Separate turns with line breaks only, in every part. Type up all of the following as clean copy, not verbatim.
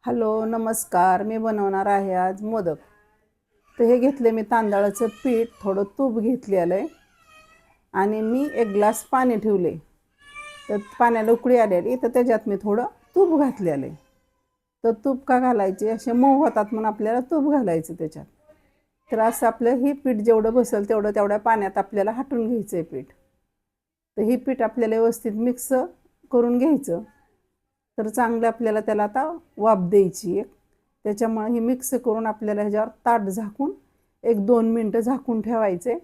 Hello नमस्कार. मी बनवणार आहे आज मोदक. तर हे घेतले मी तांदळाचं पीठ, थोडं तूप घेतलेलं आहे आणि मी एक ग्लास पाणी ठेवले. तर पाण्याला उकळी आलेली, तर त्याच्यात मी थोडं तूप घातलेलं आहे. तर तूप का घालायचे, असे मऊ होतात म्हणून आपल्याला तूप घालायचं त्याच्यात. तर असं आपलं हे पीठ जेवढं बसेल तेवढ्या पाण्यात आपल्याला हाटून घ्यायचं आहे पीठ. तर हे पीठ आपल्याला व्यवस्थित मिक्स करून घ्यायचं. तर चांगलं आपल्याला त्याला आता वाफ द्यायची एक. त्याच्यामुळे हे मिक्स करून आपल्याला ह्याच्यावर ताट झाकून 1-2 मिनटं झाकून ठेवायचे.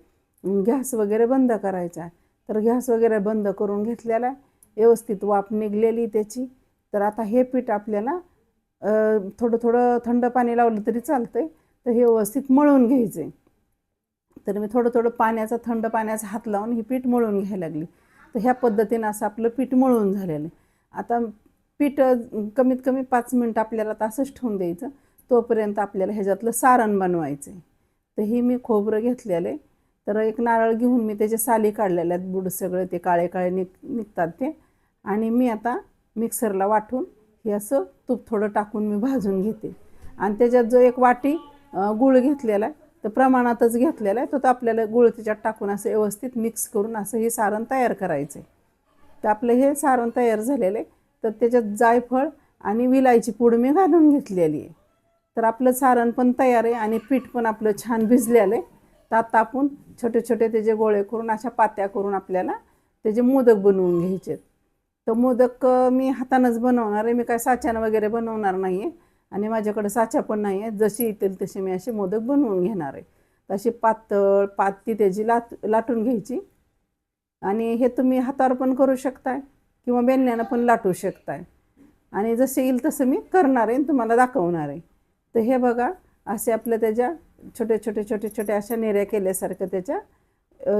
गॅस वगैरे बंद करायचा. तर गॅस वगैरे बंद करून घेतलेला, व्यवस्थित वाफ निघलेली त्याची. तर आता हे पीठ आपल्याला थोडं थोडं थंड पाणी लावलं तरी चालतंय. तर हे व्यवस्थित मळून घ्यायचे. तर मी थोडं थोडं थंड पाण्याचा हात लावून ही पीठ मळून घ्यायला लागली. तर ह्या पद्धतीनं असं आपलं पीठ मळून झालेलं आहे. आता पीठ कमीत कमी 5 मिनटं आपल्याला तसंच ठेवून द्यायचं. तोपर्यंत आपल्याला ह्याच्यातलं सारण बनवायचं आहे. तर ही मी खोबरं घेतलेलं आहे. तर एक नारळ घेऊन मी त्याचे साली काढलेले आहेत, बुड सगळे ते काळे काळे निघतात ते. आणि मी आता मिक्सरला वाटून हे असं तूप थोडं टाकून मी भाजून घेते. आणि त्याच्यात जो एक वाटी गूळ घेतलेला आहे, तर प्रमाणातच घेतलेला आहे, तो आपल्याला गूळ त्याच्यात टाकून असं व्यवस्थित मिक्स करून असं हे सारण तयार करायचं आहे. तर आपलं हे सारण तयार झालेलं आहे. तर त्याच्यात जायफळ आणि विलायची पूड मी घालून घेतलेली आहे. तर आपलं सारण पण तयार आहे आणि पीठ पण आपलं छान भिजलेलं आहे. तर आता आपण छोटे छोटे त्याचे गोळे करून अशा पात्या करून आपल्याला त्याचे मोदक बनवून घ्यायचे. तर मोदक मी हातानंच बनवणार आहे. मी काय साच्यानं वगैरे बनवणार नाही आहे आणि माझ्याकडे साचा पण नाही आहे. जशी येतील तसे मी असे मोदक बनवून घेणार आहे. तशी पातळ पाती त्याची लाटून घ्यायची. आणि हे तुम्ही हातावर पण करू शकताय किंवा बेलण्यानं पण लाटू शकताय. आणि जसे येईल तसं मी करणार आहे आणि तुम्हाला दाखवणार आहे. तर हे बघा, असे आपल्या त्याच्या छोटे छोटे अशा नेऱ्या केल्यासारख्या त्याच्या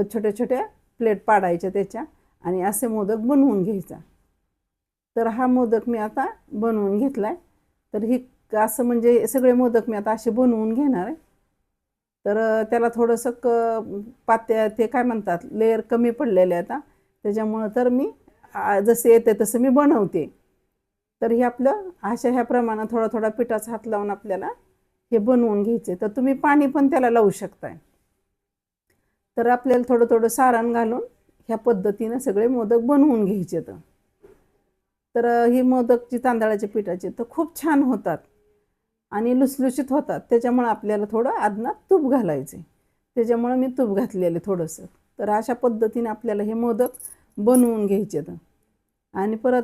छोट्या छोट्या प्लेट पाडायच्या त्याच्या आणि असे मोदक बनवून घ्यायचा. तर हा मोदक मी आता बनवून घेतला आहे. तर ही असं म्हणजे सगळे मोदक मी आता असे बनवून घेणार आहे. तर त्याला थोडंसं पात्या ते काय म्हणतात, लेयर कमी पडलेले आता, त्याच्यामुळं तर मी जसं येते तसं मी बनवते. तर हे आपलं ह्या प्रमाणात थोडा थोडा पिठाचा हात लावून आपल्याला हे बनवून घ्यायचे. तर तुम्ही पाणी पण त्याला लावू शकताय. तर आपल्याला थोडं थोडं सारण घालून ह्या पद्धतीनं सगळे मोदक बनवून घ्यायचे. तर ही मोदकची तांदळाच्या पिठाची तर खूप छान होतात आणि लुसलुशीत होतात. त्याच्यामुळं आपल्याला थोडं आदनात तूप घालायचे. त्याच्यामुळं मी तूप घातलेलं थोडंसं. तर अशा पद्धतीने आपल्याला हे मोदक बनवून घ्यायचे. आणि परत